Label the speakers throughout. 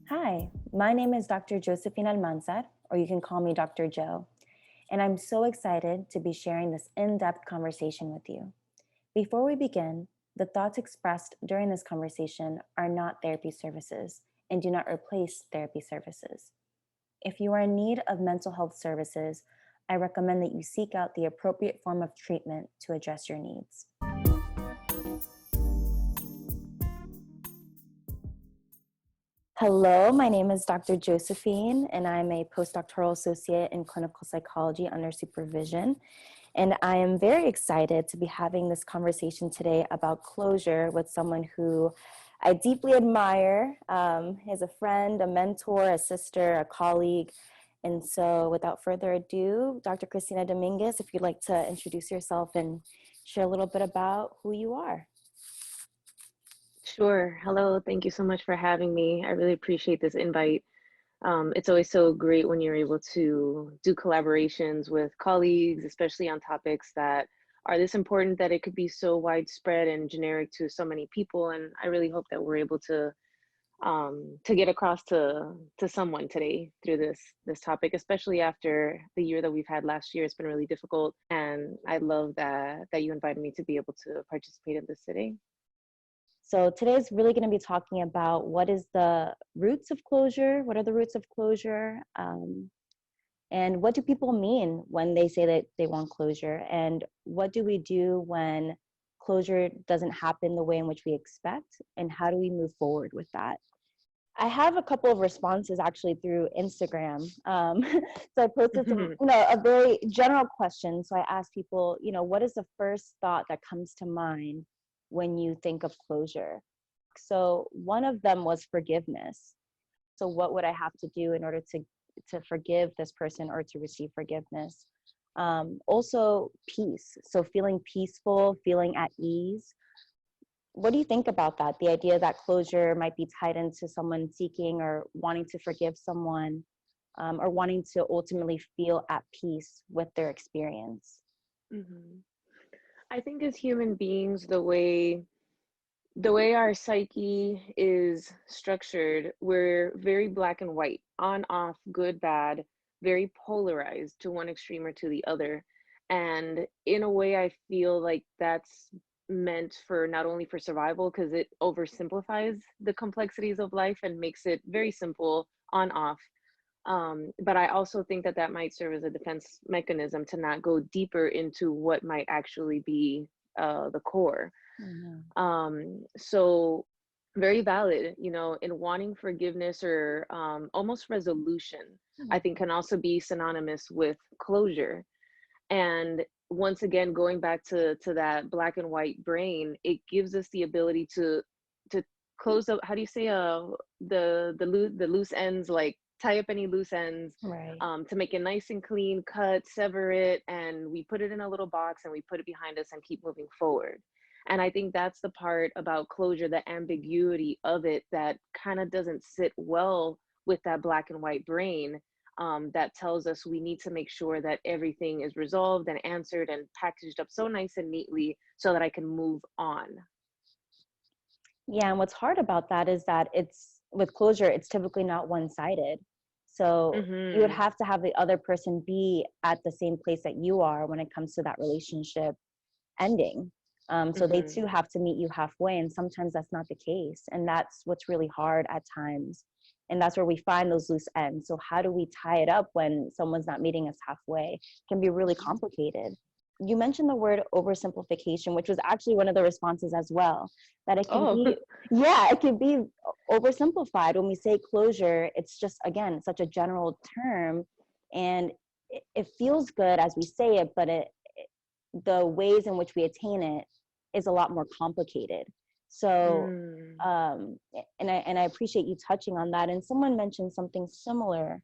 Speaker 1: Hi, my name is Dr. Josephine Almanzar, or you can call me Dr. Joe, and I'm so excited to be sharing this in-depth conversation with you. Before we begin, the thoughts expressed during this conversation are not therapy services and do not replace therapy services. If you are in need of mental health services, I recommend that you seek out the appropriate form of treatment to address your needs. Hello, my name is Dr. Josephine, and I'm a postdoctoral associate in clinical psychology under supervision. And I am very excited to be having this conversation today about closure with someone who I deeply admire. As a friend, a mentor, a sister, a colleague. And so without further ado, Dr. Cristina Dominguez, if you'd like to introduce yourself and share a little bit about who you are.
Speaker 2: Sure. Hello. Thank you so much for having me. I really appreciate this invite. It's always so great when you're able to do collaborations with colleagues, especially on topics that are this important that it could be so widespread and generic to so many people. And I really hope that we're able to get across to someone today through this topic, especially after the year that we've had last year. It's been really difficult, and I love that you invited me to be able to participate in this today.
Speaker 1: So today is really going to be talking about what is the roots of closure, what are the roots of closure, and what do people mean when they say that they want closure, and what do we do when closure doesn't happen the way in which we expect, and how do we move forward with that? I have a couple of responses actually through Instagram. So I posted some, a very general question. So I asked people, what is the first thought that comes to mind when you think of closure? So one of them was forgiveness. So what would I have to do in order to forgive this person or to receive forgiveness? Also peace. So feeling peaceful, feeling at ease. What do you think about that? The idea that closure might be tied into someone seeking or wanting to forgive someone, or wanting to ultimately feel at peace with their experience.
Speaker 2: hmm I think as human beings, the way our psyche is structured, we're very black and white, on, off, good, bad, very polarized to one extreme or to the other. And in a way, I feel like that's meant for not only for survival, because it oversimplifies the complexities of life and makes it very simple, on, off. But I also think that that might serve as a defense mechanism to not go deeper into what might actually be the core.
Speaker 1: Mm-hmm.
Speaker 2: So very valid, in wanting forgiveness or almost resolution, I think can also be synonymous with closure. And once again, going back to that black and white brain, it gives us the ability to close up. How do you say the loose ends, like tie up any loose ends,
Speaker 1: Right.
Speaker 2: to make it nice and clean, cut, sever it, and we put it in a little box and we put it behind us and keep moving forward. And I think that's the part about closure, the ambiguity of it, that kind of doesn't sit well with that black and white brain, that tells us we need to make sure that everything is resolved and answered and packaged up so nice and neatly so that I can move on.
Speaker 1: Yeah, and what's hard about that is that it's with closure, it's typically not one-sided. So you would
Speaker 2: Mm-hmm.
Speaker 1: have to have the other person be at the same place that you are when it comes to that relationship ending. So they
Speaker 2: Mm-hmm.
Speaker 1: too have to meet you halfway, and sometimes that's not the case. And that's what's really hard at times. And that's where we find those loose ends. So how do we tie it up when someone's not meeting us halfway? It can be really complicated. You mentioned the word oversimplification, which was actually one of the responses as well, that it can
Speaker 2: Oh,
Speaker 1: be, yeah, it can be oversimplified. When we say closure, it's just, again, such a general term, and it feels good as we say it, but the ways in which we attain it is a lot more complicated. So,
Speaker 2: mm,
Speaker 1: and I appreciate you touching on that. And someone mentioned something similar: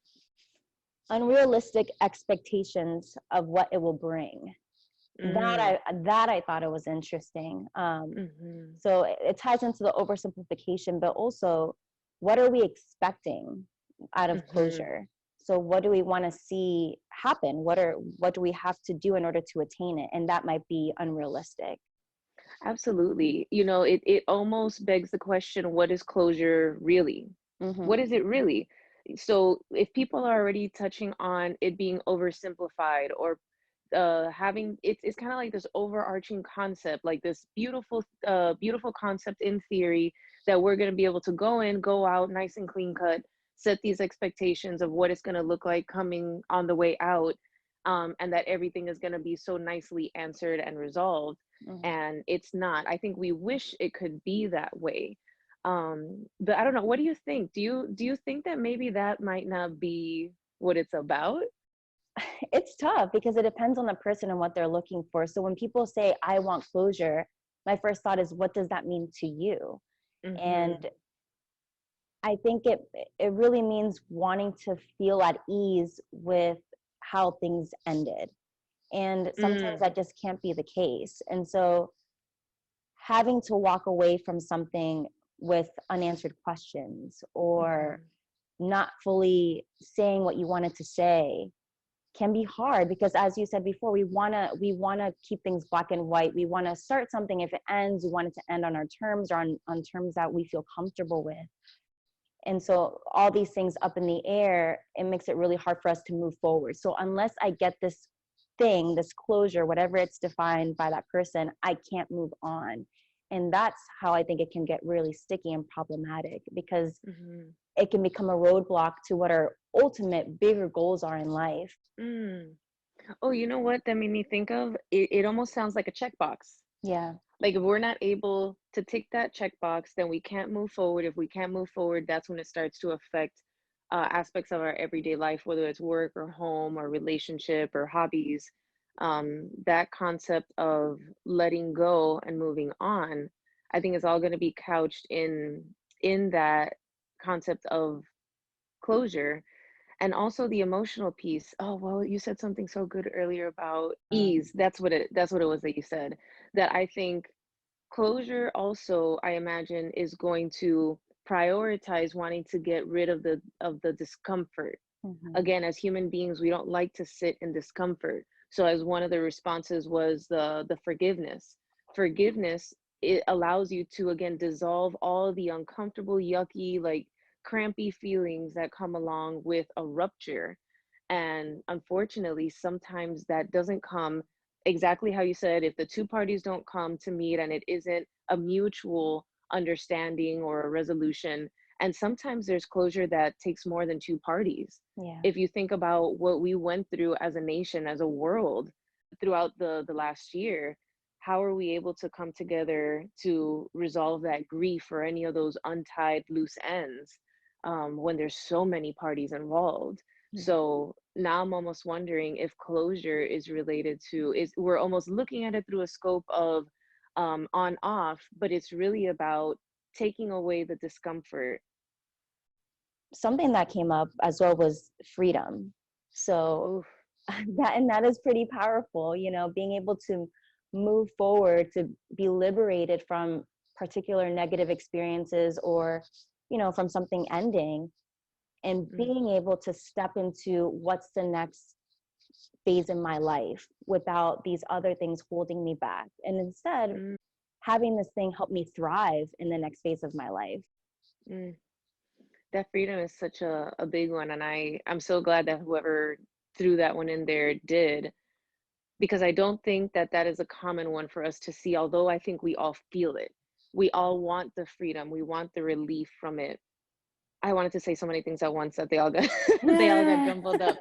Speaker 1: unrealistic expectations of what it will bring.
Speaker 2: mm,
Speaker 1: That I thought it was interesting.
Speaker 2: mm-hmm,
Speaker 1: So it ties into the oversimplification, but also, what are we expecting out of
Speaker 2: mm-hmm.
Speaker 1: closure? So what do we want to see happen? What do we have to do in order to attain it? And that might be unrealistic.
Speaker 2: Absolutely. It almost begs the question, what is closure really? What
Speaker 1: Mm-hmm.
Speaker 2: is it really? So if people are already touching on it being oversimplified, or having it's kind of like this overarching concept, like this beautiful concept in theory, that we're going to be able to go in, go out nice and clean cut, set these expectations of what it's going to look like coming on the way out, and that everything is going to be so nicely answered and resolved.
Speaker 1: Mm-hmm.
Speaker 2: And it's not. I think we wish it could be that way. But I don't know, what do you think? Do you think that maybe that might not be what it's about?
Speaker 1: It's tough because it depends on the person and what they're looking for. So when people say, I want closure, my first thought is, what does that mean to you? And
Speaker 2: Mm-hmm.
Speaker 1: I think it really means wanting to feel at ease with how things ended. And sometimes
Speaker 2: Mm,
Speaker 1: that just can't be the case. And so having to walk away from something with unanswered questions or
Speaker 2: mhm,
Speaker 1: not fully saying what you wanted to say can be hard, because as you said before, we want to keep things black and white. We want to start something, if it ends, we want it to end on our terms, or on terms that we feel comfortable with. And so all these things up in the air, it makes it really hard for us to move forward. So unless I get this thing, this closure, whatever it's defined by that person, I can't move on. And that's how I think it can get really sticky and problematic, because
Speaker 2: mhm.
Speaker 1: it can become a roadblock to what our ultimate bigger goals are in life.
Speaker 2: Mm. Oh, you know what that made me think of? It almost sounds like a checkbox.
Speaker 1: Yeah.
Speaker 2: Like if we're not able to tick that checkbox, then we can't move forward. If we can't move forward, that's when it starts to affect aspects of our everyday life, whether it's work or home or relationship or hobbies. That concept of letting go and moving on, I think is all going to be couched in that concept of closure. And also the emotional piece. Oh, well, you said something so good earlier about ease. That's what it was that you said. That I think closure also, I imagine, is going to prioritize wanting to get rid of the discomfort.
Speaker 1: Mm-hmm.
Speaker 2: Again, as human beings, we don't like to sit in discomfort. So as one of the responses was the forgiveness. Forgiveness, it allows you to again dissolve all the uncomfortable, yucky, like crampy feelings that come along with a rupture. And unfortunately, sometimes that doesn't come exactly how you said. If the two parties don't come to meet and it isn't a mutual understanding or a resolution, and sometimes there's closure that takes more than two parties.
Speaker 1: Yeah.
Speaker 2: If you think about what we went through as a nation, as a world, throughout the last year, how are we able to come together to resolve that grief or any of those untied loose ends, when there's so many parties involved?
Speaker 1: Yeah.
Speaker 2: So now I'm almost wondering if closure is related to, is we're almost looking at it through a scope of on off, but it's really about taking away the discomfort.
Speaker 1: Something that came up as well was freedom. So
Speaker 2: Oof.
Speaker 1: that is pretty powerful, being able to move forward, to be liberated from particular negative experiences, or from something ending, and
Speaker 2: Mm,
Speaker 1: being able to step into what's the next phase in my life without these other things holding me back, and instead
Speaker 2: mm,
Speaker 1: having this thing help me thrive in the next phase of my life.
Speaker 2: mm. That freedom is such a big one, and I'm so glad that whoever threw that one in there did, because I don't think that that is a common one for us to see. Although I think we all feel it, we all want the freedom, we want the relief from it. I wanted to say so many things at once that they all got they all got
Speaker 1: Yeah.
Speaker 2: jumbled up.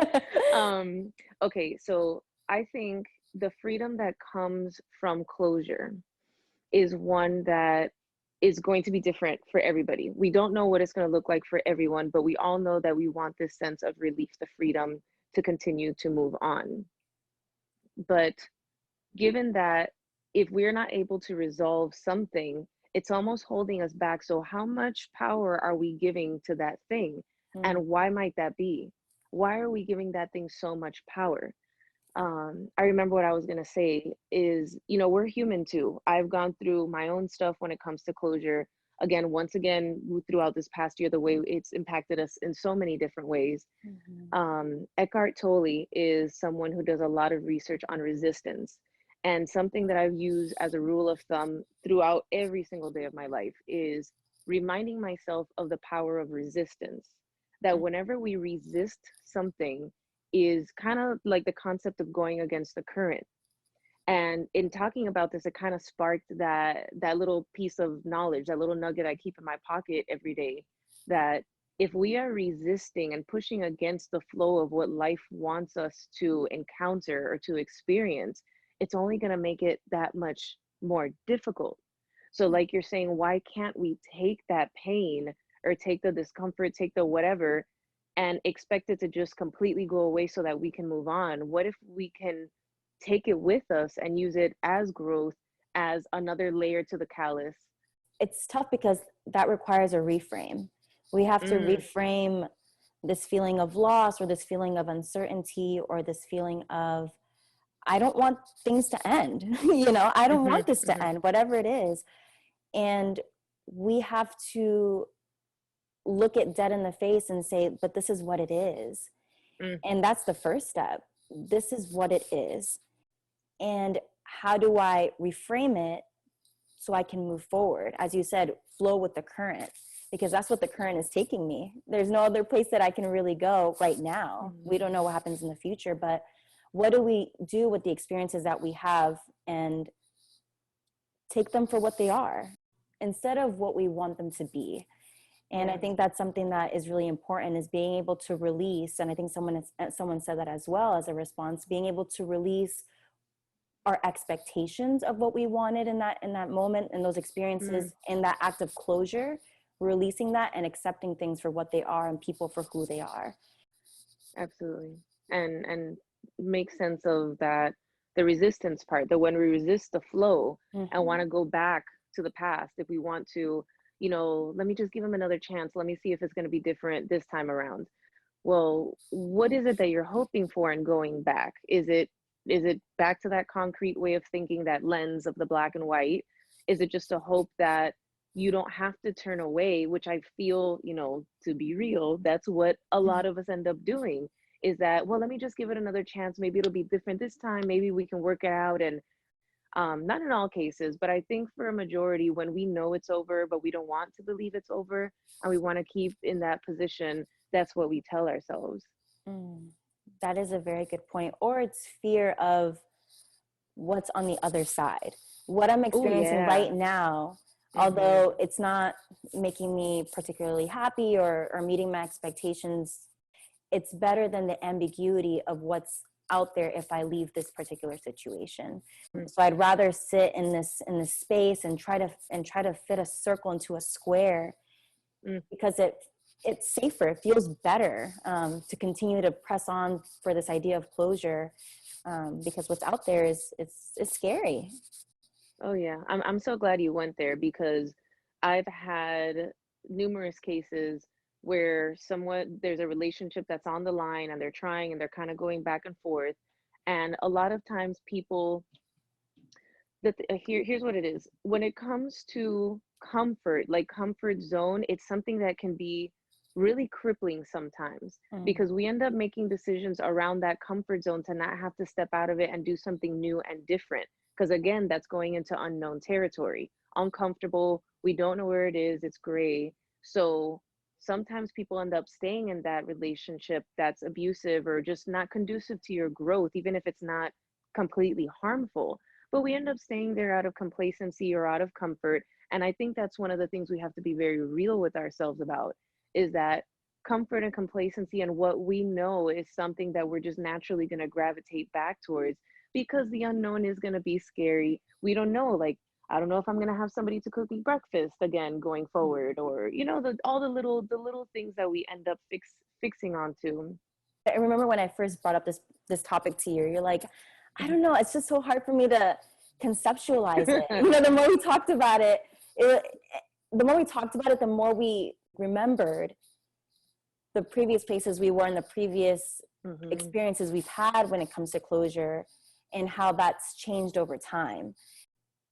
Speaker 2: Um, okay, so I think the freedom that comes from closure is one that is going to be different for everybody. We don't know what it's going to look like for everyone, but we all know that we want this sense of relief, the freedom to continue to move on. But given that if we're not able to resolve something, it's almost holding us back. So, how much power are we giving to that thing?
Speaker 1: Mm,
Speaker 2: And why might that be? Why are we giving that thing so much power? I remember what I was gonna say is, we're human too. I've gone through my own stuff when it comes to closure. Again, once again, throughout this past year, the way it's impacted us in so many different ways.
Speaker 1: mhm,
Speaker 2: Eckhart Tolle is someone who does a lot of research on resistance. And something that I've used as a rule of thumb throughout every single day of my life is reminding myself of the power of resistance. That whenever we resist something is kind of like the concept of going against the current. And in talking about this, it kind of sparked that little piece of knowledge, that little nugget I keep in my pocket every day, that if we are resisting and pushing against the flow of what life wants us to encounter or to experience, it's only going to make it that much more difficult. So like you're saying, why can't we take that pain or take the discomfort, take the whatever, and expect it to just completely go away so that we can move on? What if we can take it with us and use it as growth, as another layer to the callus?
Speaker 1: It's tough because that requires a reframe. We have to
Speaker 2: Mm,
Speaker 1: reframe this feeling of loss or this feeling of uncertainty or this feeling of, I don't want things to end. I don't
Speaker 2: hmm
Speaker 1: want this to
Speaker 2: hmm
Speaker 1: end, whatever it is. And we have to look it dead in the face and say, but this is what it is.
Speaker 2: mm,
Speaker 1: And that's the first step. This is what it is. And how do I reframe it so I can move forward? As you said, flow with the current, because that's what the current is taking me. There's no other place that I can really go right now. We don't know what happens in the future, but what do we do with the experiences that we have and take them for what they are instead of what we want them to be? And I
Speaker 2: yeah.
Speaker 1: think that's something that is really important, is being able to release. And I think someone said that as well as a response, being able to release our expectations of what we wanted in that moment, and those
Speaker 2: Mm,
Speaker 1: experiences, in that act of closure, releasing that and accepting things for what they are and people for who they are.
Speaker 2: absolutely. And make sense of that, the resistance part, that when we resist the flow and want
Speaker 1: Mm-hmm.
Speaker 2: to go back to the past, if we want to, let me just give them another chance, let me see if it's going to be different this time around. Well, what is it that you're hoping for in going back? Is it back to that concrete way of thinking, that lens of the black and white? Is it just a hope that you don't have to turn away, which I feel, to be real, that's what a lot of us end up doing, is that, well, let me just give it another chance. Maybe it'll be different this time. Maybe we can work it out. And not in all cases, but I think for a majority, when we know it's over, but we don't want to believe it's over, and we want to keep in that position, that's what we tell ourselves.
Speaker 1: Mm. That is a very good point. Or it's fear of what's on the other side. What I'm
Speaker 2: Oh,
Speaker 1: experiencing
Speaker 2: yeah.
Speaker 1: right now,
Speaker 2: Mm-hmm.
Speaker 1: although it's not making me particularly happy or meeting my expectations, it's better than the ambiguity of what's out there if I leave this particular situation. So I'd rather sit in this space and try to fit a circle into a square,
Speaker 2: Mm-hmm.
Speaker 1: because it's safer. It feels better, to continue to press on for this idea of closure, because what's out there is scary.
Speaker 2: Oh yeah, I'm so glad you went there, because I've had numerous cases where someone, there's a relationship that's on the line and they're trying and they're kind of going back and forth, and a lot of times people, here's what it is. When it comes to comfort, like comfort zone, it's something that can be really crippling sometimes,
Speaker 1: Mm.
Speaker 2: because we end up making decisions around that comfort zone to not have to step out of it and do something new and different. Because again, that's going into unknown territory, uncomfortable. We don't know where it is, it's gray. So sometimes people end up staying in that relationship that's abusive or just not conducive to your growth, even if it's not completely harmful, but we end up staying there out of complacency or out of comfort. And I think that's one of the things we have to be very real with ourselves about, is that comfort and complacency and what we know is something that we're just naturally going to gravitate back towards, because the unknown is going to be scary. We don't know, like, I don't know if I'm going to have somebody to cook me breakfast again going forward, or all the little things that we end up fixing onto.
Speaker 1: I remember when I first brought up this topic to you, you're like, I don't know, it's just so hard for me to conceptualize it. The more we talked about it, the more we talked about it, the more we remembered the previous places we were in, the previous
Speaker 2: hmm
Speaker 1: experiences we've had when it comes to closure, and how that's changed over time.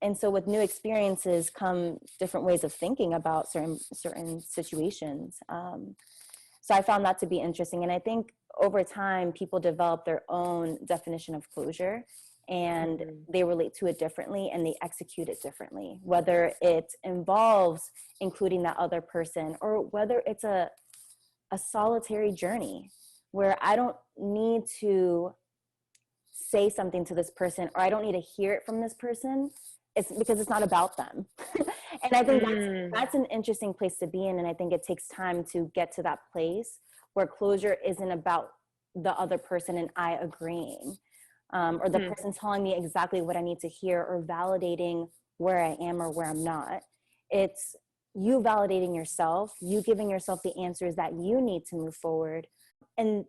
Speaker 1: And so with new experiences come different ways of thinking about certain situations. So I found that to be interesting. And I think over time, people develop their own definition of closure. and
Speaker 2: Mhm.
Speaker 1: they relate to it differently and they execute it differently, whether it involves including that other person or whether it's a solitary journey where I don't need to say something to this person or I don't need to hear it from this person. It's because it's not about them. And I think
Speaker 2: Mm.
Speaker 1: that's an interesting place to be in. And I think it takes time to get to that place where closure isn't about the other person and I agreeing, or the
Speaker 2: Hmm.
Speaker 1: person telling me exactly what I need to hear or validating where I am or where I'm not. It's you validating yourself, you giving yourself the answers that you need to move forward, and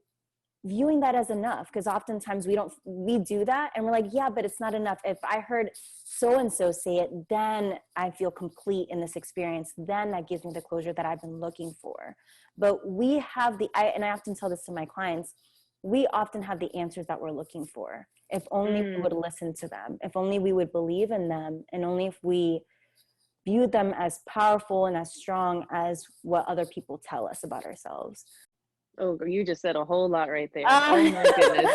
Speaker 1: viewing that as enough. Because oftentimes we do that and we're like, yeah, but it's not enough. If I heard so and so say it, then I feel complete in this experience, then that gives me the closure that I've been looking for. But we have and I often tell this to my clients, we often have the answers that we're looking for. If only we would
Speaker 2: Mm.
Speaker 1: listen to them, if only we would believe in them, and only if we view them as powerful and as strong as what other people tell us about ourselves.
Speaker 2: Oh, you just said a whole lot right there.
Speaker 1: Uh,
Speaker 2: Oh my goodness.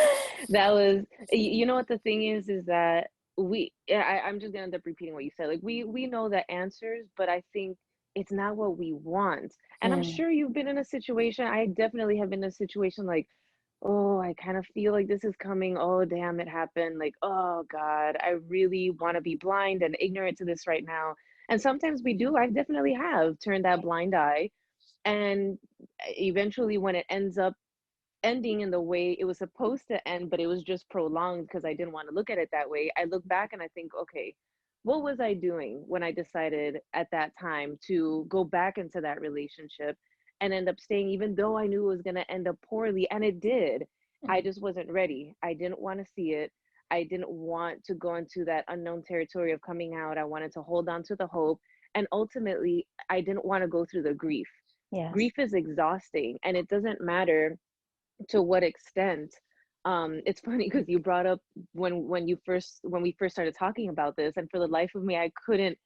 Speaker 2: That was, you know what the thing is that I'm just gonna end up repeating what you said. Like we know the answers, but I think it's not what we want. And I'm
Speaker 1: mm,
Speaker 2: sure you've been in a situation, I definitely have been in a situation like, oh, I kind of feel like this is coming. Oh, damn, it happened. Like, oh God, I really want to be blind and ignorant to this right now. And sometimes we do. I definitely have turned that blind eye. And eventually, when it ends up ending in the way it was supposed to end, but it was just prolonged because I didn't want to look at it that way, I look back and I think, okay, what was I doing when I decided at that time to go back into that relationship and end up staying, even though I knew it was going to end up poorly? And it did. I
Speaker 1: mm,
Speaker 2: just wasn't ready. I didn't want to see it. I didn't want to go into that unknown territory of coming out. I wanted to hold on to the hope. And ultimately, I didn't want to go through the grief.
Speaker 1: yes.
Speaker 2: Grief is exhausting, and it doesn't matter to what extent. It's funny because you brought up when we first started talking about this, and for the life of me, I couldn't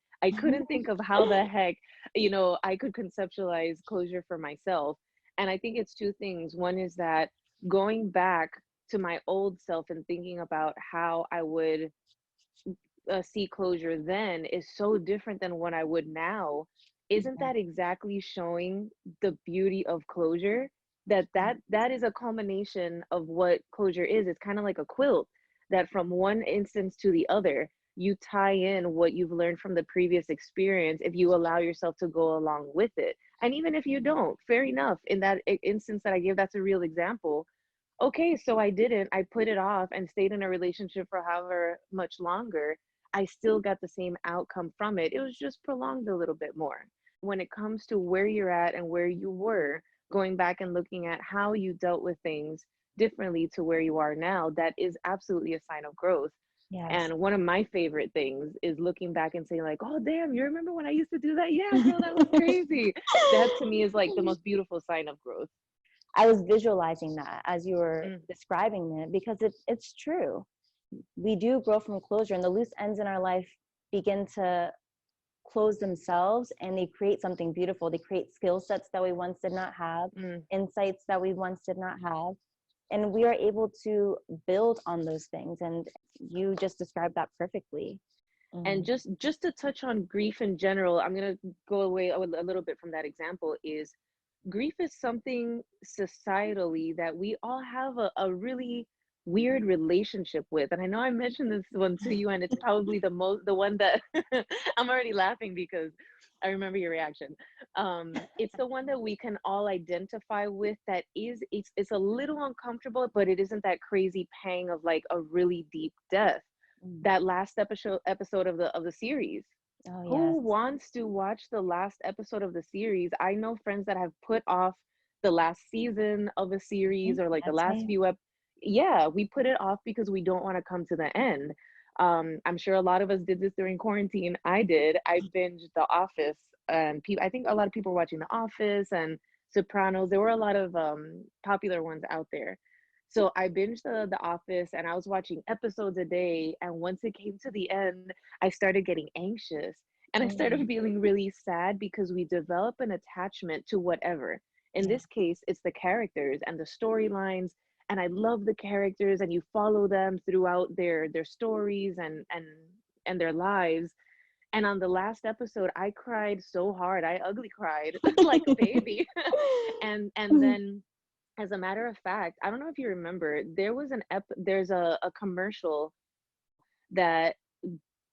Speaker 2: think of how the heck, I could conceptualize closure for myself. And I think it's two things. One is that going back to my old self and thinking about how I would see closure then is so different than what I would now. Isn't
Speaker 1: Yeah.
Speaker 2: that exactly showing the beauty of closure? That is a culmination of what closure is. It's kind of like a quilt that from one instance to the other, you tie in what you've learned from the previous experience if you allow yourself to go along with it. And even if you don't, fair enough. In that instance that I gave, that's a real example. Okay, so I didn't. I put it off and stayed in a relationship for however much longer. I still got the same outcome from it. It was just prolonged a little bit more. When it comes to where you're at and where you were, going back and looking at how you dealt with things differently to where you are now, that is absolutely a sign of growth.
Speaker 1: Yes.
Speaker 2: And one of my favorite things is looking back and saying, like, oh, damn, you remember when I used to do that? Yeah, girl, that was crazy. That to me is like the most beautiful sign of growth.
Speaker 1: I was visualizing that as you were
Speaker 2: Mm,
Speaker 1: describing it because it's true. We do grow from closure, and the loose ends in our life begin to close themselves and they create something beautiful. They create skill sets that we once did not have,
Speaker 2: mm.
Speaker 1: insights that we once did not have. And we are able to build on those things. And you just described that perfectly.
Speaker 2: And
Speaker 1: Mm,
Speaker 2: just to touch on grief in general, I'm going to go away a little bit from that example. Is grief is something societally that we all have a really weird relationship with. And I know I mentioned this one to you, and it's probably the one that I'm already laughing because I remember your reaction. It's the one that we can all identify with, that it's a little uncomfortable, but it isn't that crazy pang of like a really deep death.
Speaker 1: mm.
Speaker 2: That last episode of the series.
Speaker 1: Oh, yes.
Speaker 2: Who wants to watch the last episode of the series? I know friends that have put off the last season of a series
Speaker 1: Mhm.
Speaker 2: or like the
Speaker 1: That's
Speaker 2: last
Speaker 1: me.
Speaker 2: few yeah, we put it off because we don't want to come to the end. I'm sure a lot of us did this during quarantine. I did. I binged The Office, and people. I think a lot of people were watching The Office and Sopranos. There were a lot of popular ones out there. So I binged the Office, and I was watching episodes a day. And once it came to the end, I started getting anxious, and I started
Speaker 1: Mm,
Speaker 2: feeling really sad because we develop an attachment to whatever. In
Speaker 1: yeah.
Speaker 2: this case, it's the characters and the storylines and I love the characters, and you follow them throughout their stories and their lives. And on the last episode, I cried so hard. I ugly cried like a baby. And then, as a matter of fact, I don't know if you remember, there's a commercial that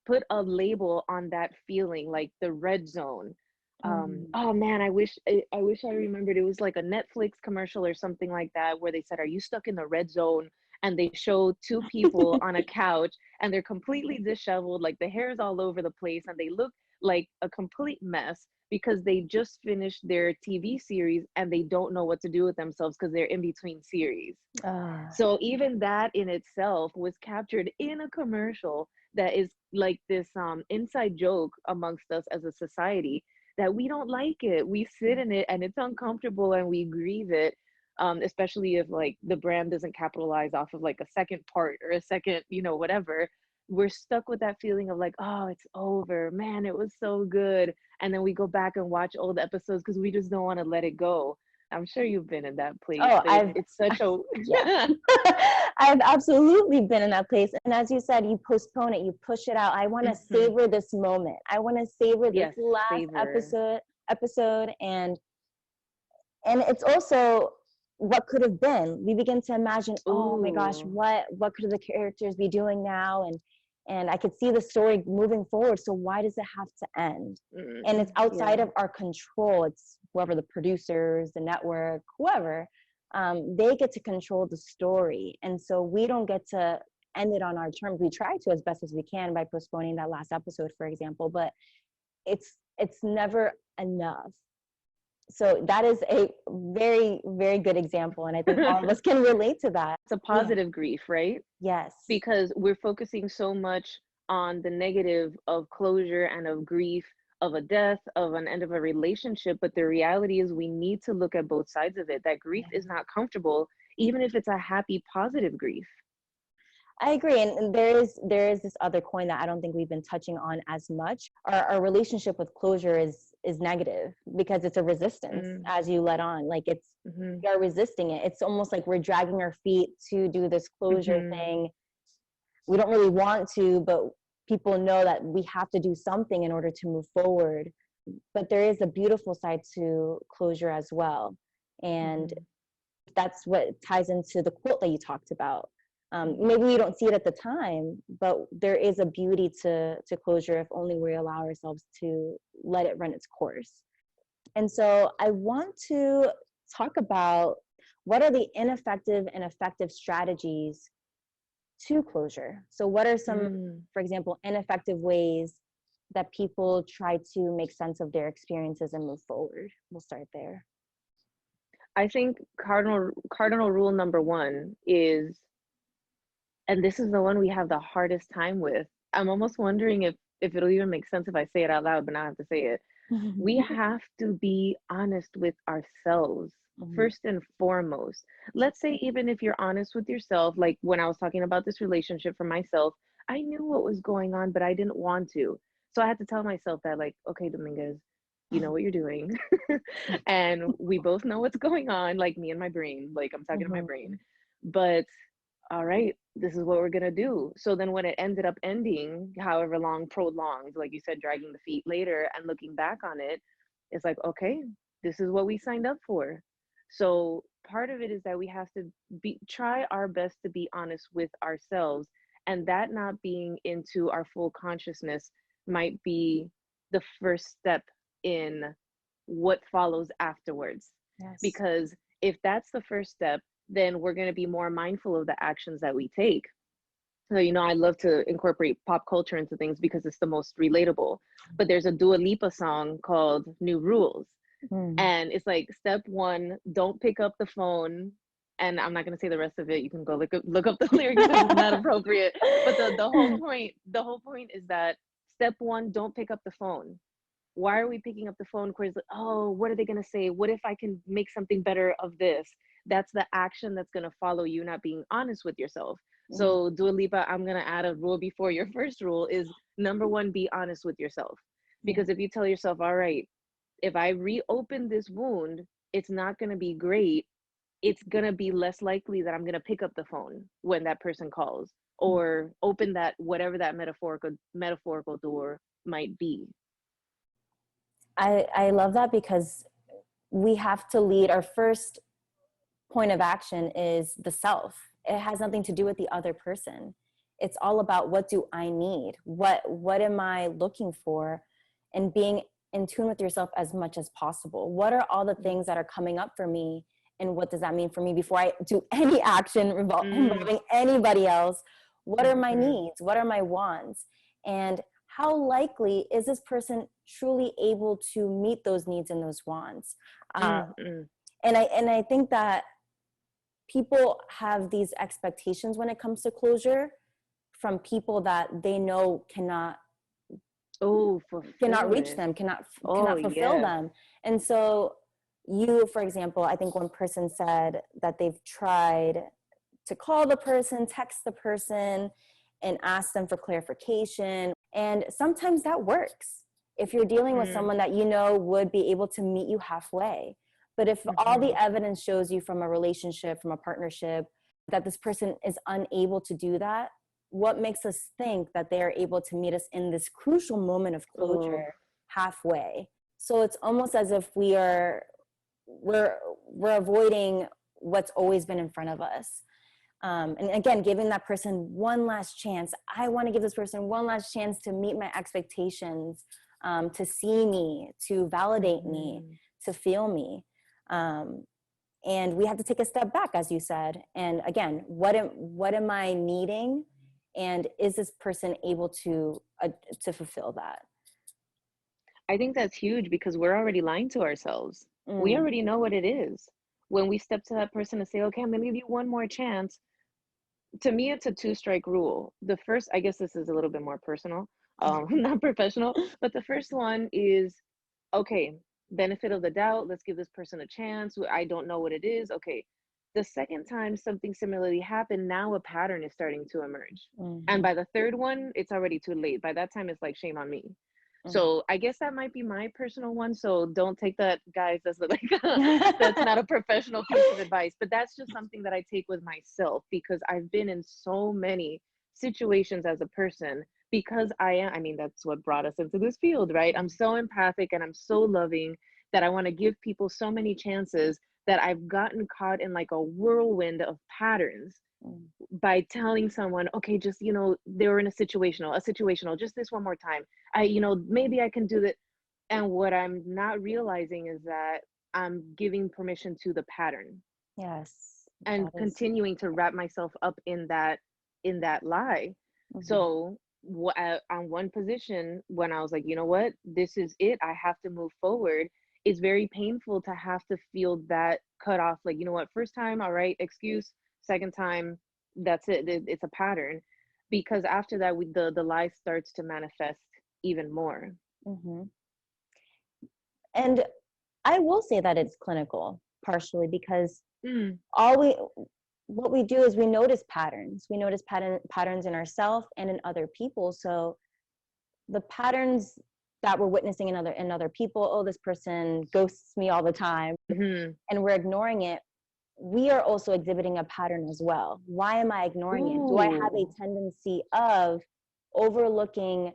Speaker 2: put a label on that feeling, like the red zone. Oh man, I wish I remembered. It was like a Netflix commercial or something like that, where they said, "Are you stuck in the red zone?" And they showed two people on a couch, and they're completely disheveled, like the hair's all over the place, and they look like a complete mess because they just finished their TV series and they don't know what to do with themselves because they're in between series. So even that in itself was captured in a commercial that is like this inside joke amongst us as a society, that we don't like it. We sit in it and it's uncomfortable and we grieve it. Especially if like the brand doesn't capitalize off of like a second part or a second, whatever. We're stuck with that feeling of like, oh, it's over. Man, it was so good. And then we go back and watch old episodes because we just don't want to let it go. I'm sure you've been in that place.
Speaker 1: Oh,
Speaker 2: It's such a
Speaker 1: yeah. I've absolutely been in that place. And as you said, you postpone it, you push it out. I want to savor this moment. I want to savor this last episode and it's also what could have been. We begin to imagine, oh my gosh, what could the characters be doing now? And I could see the story moving forward. So why does it have to end? And it's outside of our control. It's whoever, the producers, the network, whoever, they get to control the story. And so we don't get to end it on our terms. We try to as best as we can by postponing that last episode, for example, but it's never enough. So that is a very, very good example. And I think all of us can relate to that.
Speaker 2: It's a positive grief, right?
Speaker 1: Yes.
Speaker 2: Because we're focusing so much on the negative of closure and of grief, of a death, of an end of a relationship. But the reality is we need to look at both sides of it. That grief is not comfortable, even if it's a happy, positive grief.
Speaker 1: I agree. And there is this other coin that I don't think we've been touching on as much. Our relationship with closure is negative because it's a resistance as you let on. Like it's, you're resisting it. It's almost like we're dragging our feet to do this closure thing. We don't really want to, but people know that we have to do something in order to move forward. But there is a beautiful side to closure as well. And that's what ties into the quote that you talked about. Maybe we don't see it at the time, but there is a beauty to closure if only we allow ourselves to let it run its course. And so I want to talk about what are the ineffective and effective strategies to closure. So what are some, for example, ineffective ways that people try to make sense of their experiences and move forward? We'll start there.
Speaker 2: I think cardinal rule number one is, and this is the one we have the hardest time with. I'm almost wondering if it'll even make sense if I say it out loud, but now I have to say it. We have to be honest with ourselves first and foremost. Let's say even if you're honest with yourself, like when I was talking about this relationship for myself, I knew what was going on, but I didn't want to. So I had to tell myself that, like, okay, Dominguez, you know what you're doing. And we both know what's going on, like me and my brain, like I'm talking to my brain. But all right, this is what we're gonna do. So then when it ended up ending, however long, prolonged, like you said, dragging the feet later and looking back on it, it's like, okay, this is what we signed up for. So part of it is that we have to try our best to be honest with ourselves, and that not being into our full consciousness might be the first step in what follows afterwards. Yes. Because if that's the first step, then we're going to be more mindful of the actions that we take. So, I love to incorporate pop culture into things because it's the most relatable. But there's a Dua Lipa song called New Rules. And it's like, step one, don't pick up the phone. And I'm not going to say the rest of it. You can go look up the lyrics because it's not appropriate. But the whole point is that step one, don't pick up the phone. Why are we picking up the phone? Because, oh, what are they going to say? What if I can make something better of this? That's the action that's going to follow you not being honest with yourself. So Dua Lipa, I'm going to add a rule before your first rule is number one, be honest with yourself. Because if you tell yourself, all right, if I reopen this wound, it's not going to be great. it's gonna be less likely that I'm gonna pick up the phone when that person calls or open that whatever that metaphorical door might be.
Speaker 1: I love that because we have to lead. Our first point of action is the self. It has nothing to do with the other person. It's all about, what do I need? What am I looking for? And being in tune with yourself as much as possible. What are all the things that are coming up for me? And what does that mean for me before I do any action
Speaker 2: Mm,
Speaker 1: involving anybody else? What are my
Speaker 2: mhm,
Speaker 1: needs? What are my wants? And how likely is this person truly able to meet those needs and those wants? Um,
Speaker 2: mm, mm.
Speaker 1: and I think that people have these expectations when it comes to closure from people that they know
Speaker 2: Oh, fulfill
Speaker 1: reach
Speaker 2: it.
Speaker 1: them,
Speaker 2: Oh,
Speaker 1: cannot fulfill
Speaker 2: yes.
Speaker 1: them. And so you, for example, I think one person said that they've tried to call the person, text the person, and ask them for clarification. And sometimes that works if you're dealing with
Speaker 2: Mm,
Speaker 1: someone that you know would be able to meet you halfway. But if all the
Speaker 2: mhm.
Speaker 1: evidence shows you from a relationship, from a partnership, that this person is unable to do that, what makes us think that they are able to meet us in this crucial moment of
Speaker 2: Oh,
Speaker 1: closure halfway? So it's almost as if we're avoiding what's always been in front of us. And again, giving that person one last chance. I want to give this person one last chance to meet my expectations, to see me, to validate me,
Speaker 2: mhm.
Speaker 1: to feel me. Um, and we have to take a step back, as you said. And again, what am I needing, and is this person able to fulfill that?
Speaker 2: I think that's huge because we're already lying to ourselves. We
Speaker 1: Mm,
Speaker 2: already know what it is. When we step to that person and say, okay, I'm gonna give you one more chance, to me, it's a two-strike rule. The first, I guess this is a little bit more personal, not professional, but the first one is, okay, benefit of the doubt, let's give this person a chance. I don't know what it is. Okay. The second time something similarly happened, now a pattern is starting to emerge. And
Speaker 1: mhm,
Speaker 2: by the third one, it's already too late. By that time, it's like shame on me.
Speaker 1: mhm.
Speaker 2: So I guess that might be my personal one. So don't take that, guys. That's like that's not a professional piece of advice, but that's just something that I take with myself because I've been in so many situations as a person because I mean, that's what brought us into this field, right? I'm so empathic and I'm so loving that I want to give people so many chances that I've gotten caught in like a whirlwind of patterns
Speaker 1: Mm.
Speaker 2: by telling someone, okay, just, they were in a situational, just this one more time. Maybe I can do that. And what I'm not realizing is that I'm giving permission to the pattern
Speaker 1: Yes,
Speaker 2: and
Speaker 1: that is.
Speaker 2: continuing to wrap myself up in that lie.
Speaker 1: Mhm,
Speaker 2: So on one position, when I was like, you know what, this is it, I have to move forward, it's very painful to have to feel that cut off. Like, you know what, first time, all right, excuse. Second time, that's it. It's a pattern, because after that, the lie starts to manifest even more.
Speaker 1: mhm. And I will say that it's clinical, partially because
Speaker 2: Mm,
Speaker 1: all we what we do is we notice patterns. We notice patterns in ourselves and in other people. So the patterns that we're witnessing in other people, oh, this person ghosts me all the time,
Speaker 2: hmm.
Speaker 1: and we're ignoring it, we are also exhibiting a pattern as well. Why am I ignoring it? Do I have a
Speaker 2: Ooh.
Speaker 1: tendency of overlooking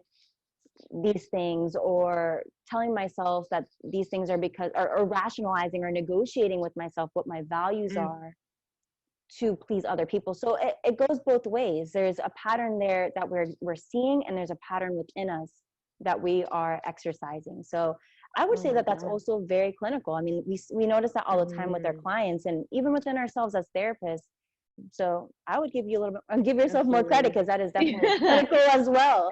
Speaker 1: these things, or telling myself that these things are because, or rationalizing or negotiating with myself what my values
Speaker 2: Mm,
Speaker 1: are to please other people? So it goes both ways. There's a pattern there that we're seeing, and there's a pattern within us that we are exercising. So I would
Speaker 2: oh
Speaker 1: say
Speaker 2: my
Speaker 1: that that's
Speaker 2: God.
Speaker 1: also very clinical. I mean, we notice that all the time with our
Speaker 2: Hmm.
Speaker 1: clients, and even within ourselves as therapists. So I would give you a little bit, give yourself more credit,
Speaker 2: Absolutely.
Speaker 1: because that is definitely clinical as well.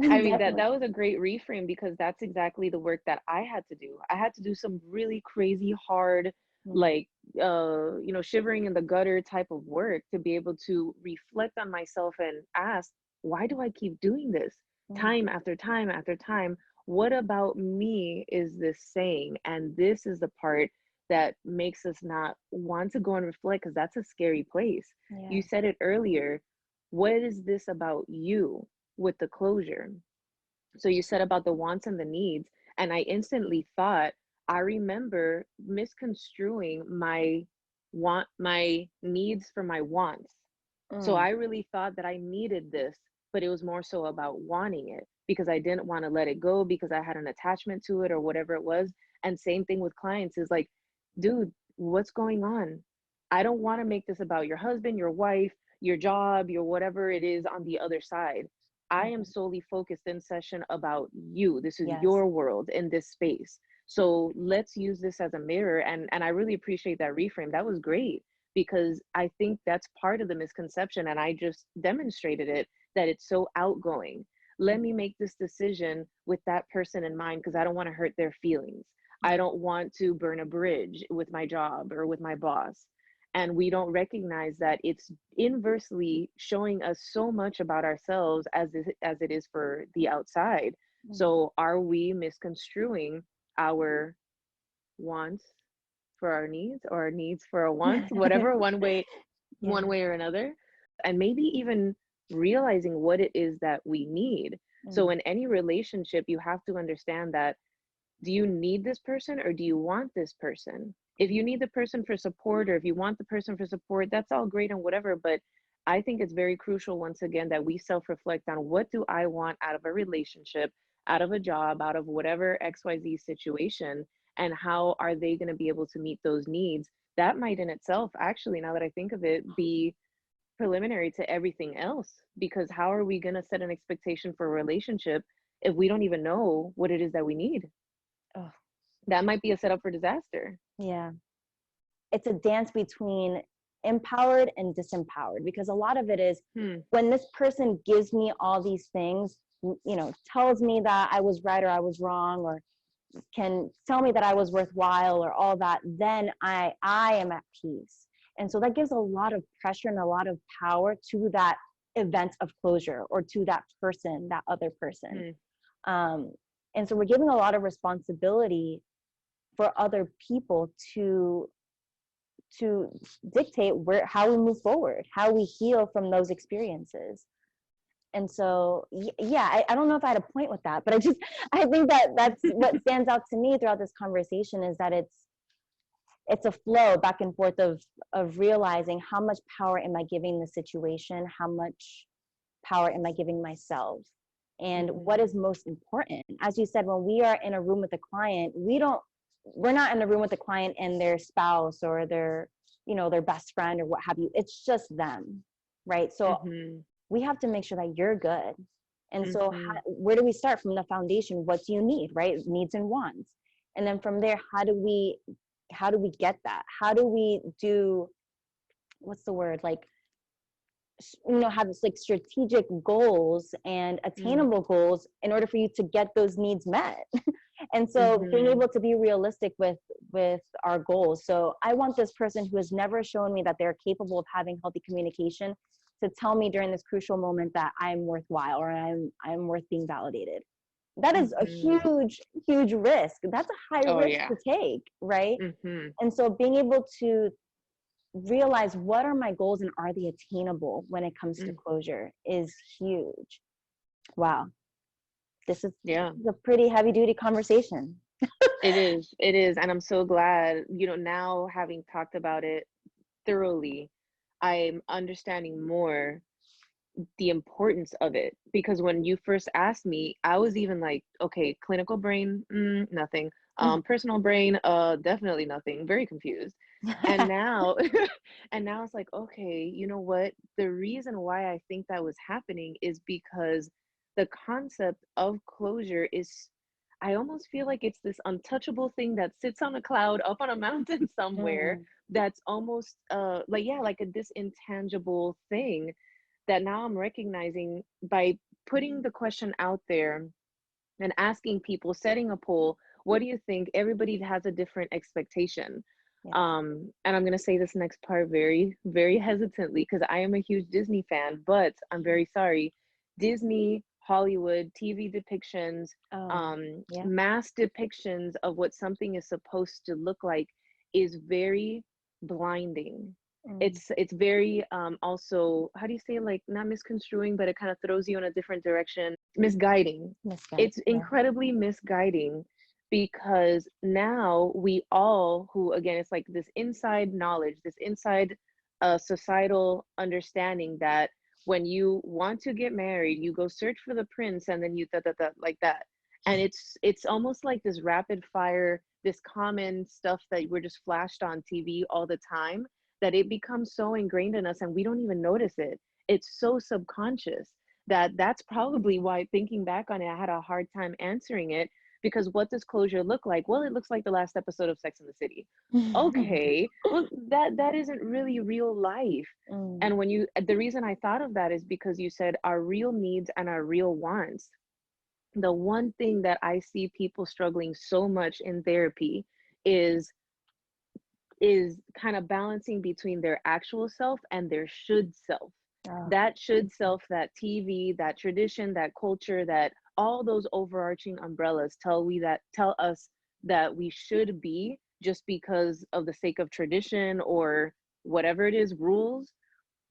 Speaker 2: I mean, that
Speaker 1: Definitely.
Speaker 2: that was a great reframe because that's exactly the work that I had to do. I had to do some really crazy hard,
Speaker 1: Mm,
Speaker 2: like shivering in the gutter type of work to be able to reflect on myself and ask, why do I keep doing this
Speaker 1: mm,
Speaker 2: time after time after time? What about me is this saying? And this is the part that makes us not want to go and reflect, because that's a scary place. You
Speaker 1: yeah.
Speaker 2: said it earlier. What is this about you with the closure? So you said about the wants and the needs, and I instantly thought, I remember misconstruing my my needs for my wants. So
Speaker 1: Mm,
Speaker 2: I really thought that I needed this, but it was more so about wanting it because I didn't want to let it go because I had an attachment to it or whatever it was. And same thing with clients is like, dude, what's going on? I don't want to make this about your husband, your wife, your job, your whatever it is on the other side. I am
Speaker 1: mhm.
Speaker 2: solely focused in session about you. This is
Speaker 1: Yes.
Speaker 2: your world in this space. So let's use this as a mirror. And I really appreciate that reframe. That was great because I think that's part of the misconception. And I just demonstrated it that it's so outgoing. Let me make this decision with that person in mind because I don't want to hurt their feelings. I don't want to burn a bridge with my job or with my boss. And we don't recognize that it's inversely showing us so much about ourselves as it is for the outside.
Speaker 1: Mhm.
Speaker 2: So are we misconstruing our wants for our needs or our needs for our wants, whatever, one
Speaker 1: Yeah.
Speaker 2: way or another, and maybe even realizing what it is that we need. So
Speaker 1: Mm.
Speaker 2: in any relationship, you have to understand that, do you need this person or do you want this person? If you need the person for support or if you want the person for support, that's all great and whatever, but I think it's very crucial once again that we self-reflect on what do I want out of a relationship, out of a job, out of whatever XYZ situation, and how are they going to be able to meet those needs. That might in itself, actually, now that I think of it, be preliminary to everything else, because how are we going to set an expectation for a relationship if we don't even know what it is that we need?
Speaker 1: Oh,
Speaker 2: That might be a setup for disaster.
Speaker 1: yeah. It's a dance between empowered and disempowered because a lot of it is
Speaker 2: Hmm.
Speaker 1: when this person gives me all these things, tells me that I was right or I was wrong, or can tell me that I was worthwhile or all that, then I am at peace. And so that gives a lot of pressure and a lot of power to that event of closure or to that person, that other person.
Speaker 2: Hmm.
Speaker 1: Um, and so we're giving a lot of responsibility for other people to dictate how we move forward, how we heal from those experiences. And so yeah, I don't know if I had a point with that, but I think that that's what stands out to me throughout this conversation is that it's a flow back and forth of realizing how much power am I giving the situation, how much power am I giving myself, and what
Speaker 2: Hmm.
Speaker 1: is most important. As you said, when we are in a room with a client, we're not in the room with the client and their spouse or their best friend or what have you. It's just them, right? So
Speaker 2: Hmm.
Speaker 1: we have to make sure that you're good. And so
Speaker 2: Hmm.
Speaker 1: where do we start? From the foundation, what do you need, right? Needs and wants. And then from there, how do we get that? How do we do, what's the word, like, have this like strategic goals and
Speaker 2: Hmm.
Speaker 1: attainable goals in order for you to get those needs met. And so being
Speaker 2: Hmm.
Speaker 1: able to be realistic with our goals. So I want this person who has never shown me that they're capable of having healthy communication to tell me during this crucial moment that I'm worthwhile or I'm worth being validated. That is a
Speaker 2: Hmm.
Speaker 1: huge risk. That's a high
Speaker 2: Oh
Speaker 1: risk
Speaker 2: yeah.
Speaker 1: to take, right?
Speaker 2: Hmm.
Speaker 1: And so being able to realize what are my goals and are they attainable when it comes to
Speaker 2: Mm.
Speaker 1: closure is huge. Wow. This is,
Speaker 2: Yeah,
Speaker 1: this is a pretty heavy duty conversation.
Speaker 2: it is. It is. And I'm so glad, now having talked about it thoroughly, I'm understanding more the importance of it, because when you first asked me, I was even like, okay, clinical brain, nothing. Personal brain, definitely nothing. Very confused. And now, and now it's like, okay, you know what? The reason why I think that was happening is because the concept of closure is, I almost feel like it's this untouchable thing that sits on a cloud up on a mountain somewhere,
Speaker 1: Mm,
Speaker 2: that's almost like, yeah, like this intangible thing that now I'm recognizing by putting the question out there and asking people, setting a poll, what do you think? Everybody has a different expectation.
Speaker 1: yeah.
Speaker 2: And I'm going to say this next part very, very hesitantly because I am a huge Disney fan, but I'm very sorry. Disney, Hollywood, TV depictions,
Speaker 1: Oh, yeah.
Speaker 2: mass depictions of what something is supposed to look like is very blinding.
Speaker 1: Mm,
Speaker 2: It's very also, how do you say, like, not misconstruing, but it kind of throws you in a different direction, misguiding.
Speaker 1: misguided.
Speaker 2: It's
Speaker 1: Yeah.
Speaker 2: incredibly misguiding because now we all, who again, it's like this inside knowledge, this inside societal understanding that when you want to get married, you go search for the prince and then you like that. And it's almost like this rapid fire, this common stuff that we're just flashed on TV all the time, that it becomes so ingrained in us and we don't even notice it. It's so subconscious that that's probably why, thinking back on it, I had a hard time answering it, because what does closure look like? Well, it looks like the last episode of Sex and the City. Okay, well, that isn't really real life. And when you, the reason I thought of that is because you said our real needs and our real wants. The one thing that I see people struggling so much in therapy is kind of balancing between their actual self and their should self. That should self, that TV, that tradition, that culture, that all those overarching umbrellas tell us that we should be, just because of the sake of tradition or whatever it is, rules,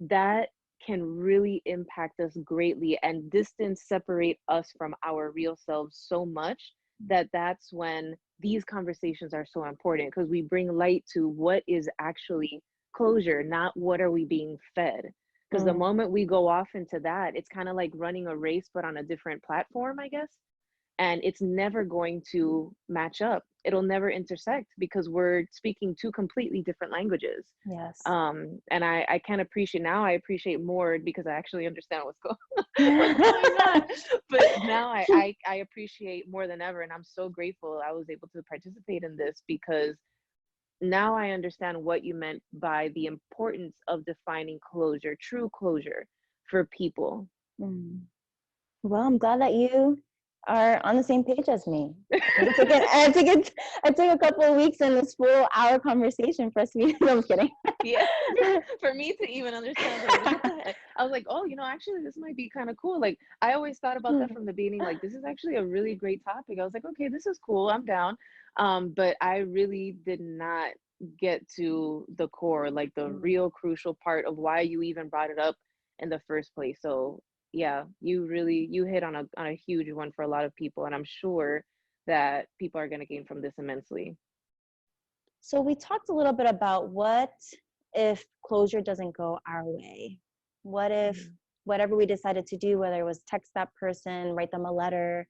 Speaker 2: that can really impact us greatly and separate us from our real selves so much that that's when these conversations are so important, because we bring light to what is actually closure, not what are we being fed. Because the moment we go off into that, it's kind of like running a race but on a different platform, I guess, and it's never going to match up. It'll never intersect because we're speaking two completely different languages.
Speaker 1: Yes.
Speaker 2: And I can appreciate, now I appreciate more because I actually understand what's going on. But now I appreciate more than ever, and I'm so grateful I was able to participate in this, because now I understand what you meant by the importance of defining closure, true closure for people.
Speaker 1: Well, I'm glad that you are on the same page as me. It took a couple of weeks in this full hour conversation for us to be. No, I'm kidding.
Speaker 2: Yeah, for me to even understand that, I was like, oh, actually, this might be kind of cool. Like, I always thought about that from the beginning. Like, this is actually a really great topic. I was like, okay, this is cool. I'm down. But I really did not get to the core, like the real crucial part of why you even brought it up in the first place. So yeah, you hit on a huge one for a lot of people, and I'm sure that people are going to gain from this immensely.
Speaker 1: So we talked a little bit about what if closure doesn't go our way? What if whatever we decided to do, whether it was text that person, write them a letter,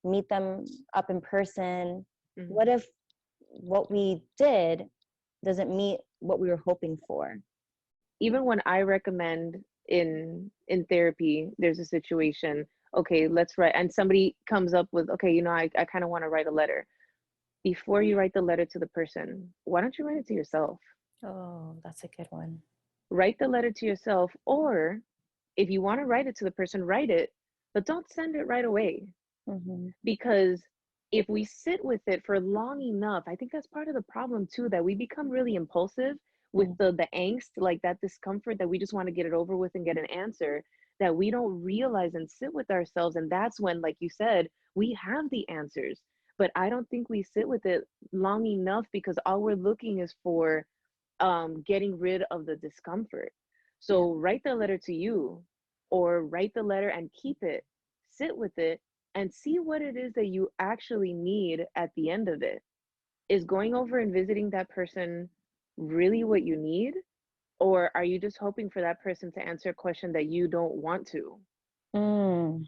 Speaker 1: meet them up in person, what if what we did doesn't meet what we were hoping for?
Speaker 2: Even when I recommend in therapy, there's a situation, okay, let's write, and somebody comes up with, okay, I kind of want to write a letter. Before you write the letter to the person, why don't you write it to yourself?
Speaker 1: Oh, that's a good one.
Speaker 2: Write the letter to yourself, or if you want to write it to the person, write it, but don't send it right away. Because if we sit with it for long enough, I think that's part of the problem too, that we become really impulsive with the angst, like that discomfort, that we just want to get it over with and get an answer, that we don't realize and sit with ourselves. And that's when, like you said, we have the answers. But I don't think we sit with it long enough, because all we're looking is for getting rid of the discomfort. So write the letter to you, or write the letter and keep it, sit with it, and see what it is that you actually need at the end of it. Is going over and visiting that person really what you need? Or are you just hoping for that person to answer a question that you don't want to?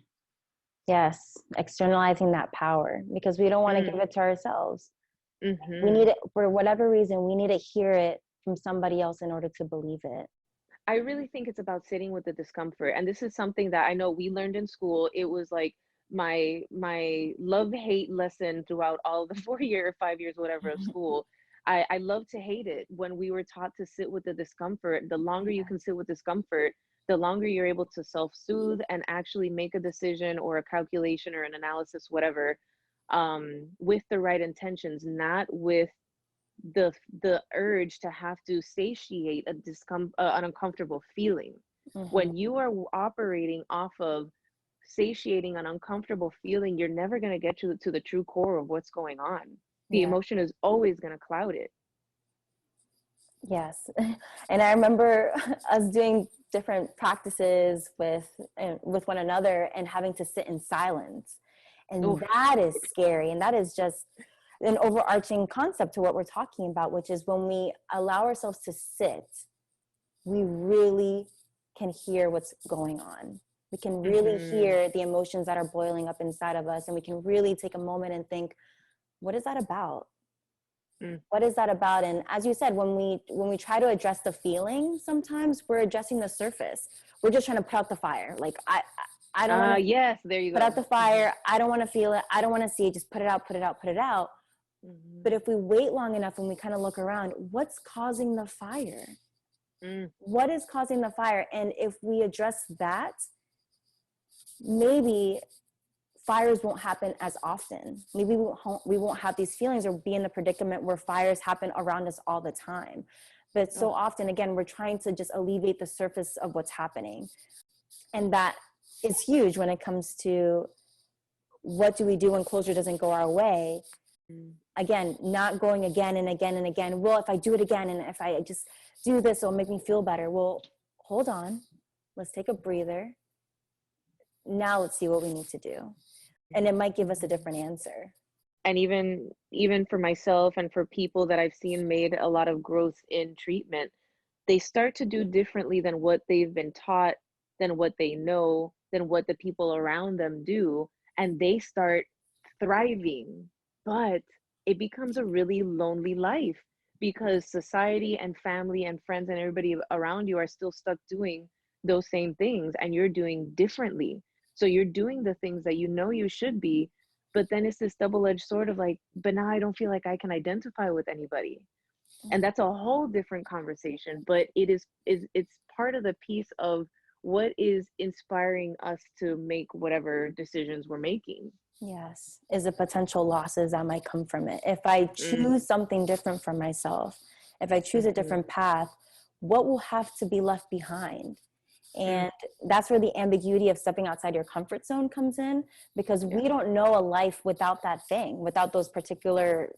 Speaker 1: Yes, externalizing that power, because we don't want to give it to ourselves. We need it for whatever reason. We need to hear it from somebody else in order to believe it.
Speaker 2: I really think it's about sitting with the discomfort. And this is something that I know we learned in school. It was like my love-hate lesson throughout all the 4 year or 5 years, whatever, of school. I love to hate it when we were taught to sit with the discomfort. The longer you can sit with discomfort, the longer you're able to self-soothe and actually make a decision or a calculation or an analysis, whatever, with the right intentions, not with the urge to have to satiate an uncomfortable feeling. When you are operating off of satiating an uncomfortable feeling, you're never going to get to the true core of what's going on. The emotion is always going to cloud it.
Speaker 1: Yes. And I remember us doing different practices with one another and having to sit in silence. And that is scary. And that is just an overarching concept to what we're talking about, which is when we allow ourselves to sit, we really can hear what's going on. We can really hear the emotions that are boiling up inside of us, and we can really take a moment and think, what is that about? What is that about? And as you said, when we try to address the feeling, sometimes we're addressing the surface. We're just trying to put out the fire. Like I don't want to
Speaker 2: yes, there you
Speaker 1: put
Speaker 2: go.
Speaker 1: out the fire. I don't want to feel it. I don't want to see it. Just put it out, put it out, put it out. But if we wait long enough and we kind of look around, what's causing the fire? What is causing the fire? And if we address that, maybe fires won't happen as often. Maybe we won't have these feelings or be in the predicament where fires happen around us all the time. But so often, again, we're trying to just alleviate the surface of what's happening. And that is huge when it comes to what do we do when closure doesn't go our way. Again, not going again and again and again. Well, if I do it again and if I just do this, it'll make me feel better. Well, hold on. Let's take a breather. Now let's see what we need to do. And it might give us a different answer.
Speaker 2: And even for myself and for people that I've seen made a lot of growth in treatment, they start to do differently than what they've been taught, than what they know, than what the people around them do, and they start thriving. But it becomes a really lonely life because society and family and friends and everybody around you are still stuck doing those same things, and you're doing differently. So you're doing the things that you know you should be, but then it's this double-edged sword of like, but now I don't feel like I can identify with anybody. And that's a whole different conversation, but it's part of the piece of what is inspiring us to make whatever decisions we're making.
Speaker 1: Yes, is the potential losses that might come from it. If I choose something different for myself, if I choose a different path, what will have to be left behind? And that's where the ambiguity of stepping outside your comfort zone comes in, because we don't know a life without that thing, without those particular